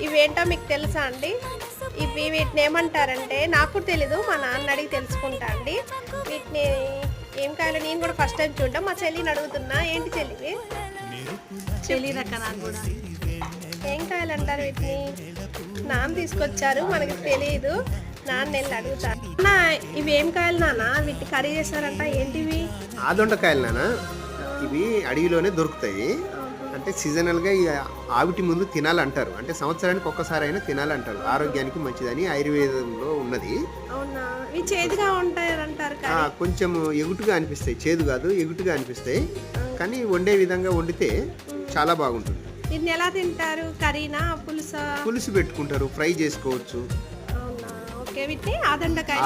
ఇవేంటో మీకు తెలుసా అండి? వీటిని ఏమంటారంటే నాకు తెలీదు, మా నాన్న అడిగి తెలుసుకుంటా అండి. వీటిని ఏం కాయాలో నేను కూడా ఫస్ట్ టైం చూడడం. మా చెల్లిని అడుగుతున్నా, ఏంటి చెల్లివి? తెలియదక్క నాకు కూడా. ఏం కాయాలంటారు వీటిని? నాన్న తీసుకొచ్చారు, మనకి తెలియదు. నాన్న వెళ్ళి అడుగుతాను. అన్న, ఇవి ఏం కాయలు నాన్న? వీటిని కర్రీ చేస్తారంట, ఏంటివి? ఆదొండకాయలు నాన్న. ఇవి అడవిలోనే దొరుకుతాయి. అంటే సీజనల్గా ఆవిటి ముందు తినాలంటారు. అంటే సంవత్సరానికి ఒక్కసారి అయినా తినాలంటారు, ఆరోగ్యానికి మంచిదని ఆయుర్వేదంలో ఉన్నది. అవునా? ఇవి చేదుగా ఉంటాయంటారు. కొంచెం ఎగుటుగా అనిపిస్తాయి, చేదు కాదు ఎగుటుగా అనిపిస్తాయి. కానీ వండే విధంగా వండితే చాలా బాగుంటుంది. దీన్ని ఎలా తింటారు? కర్రీనా, పులుసా? పులుసు పెట్టుకుంటారు, ఫ్రై చేసుకోవచ్చు. అవునా? ఓకే. వీటిని ఆదొండకాయ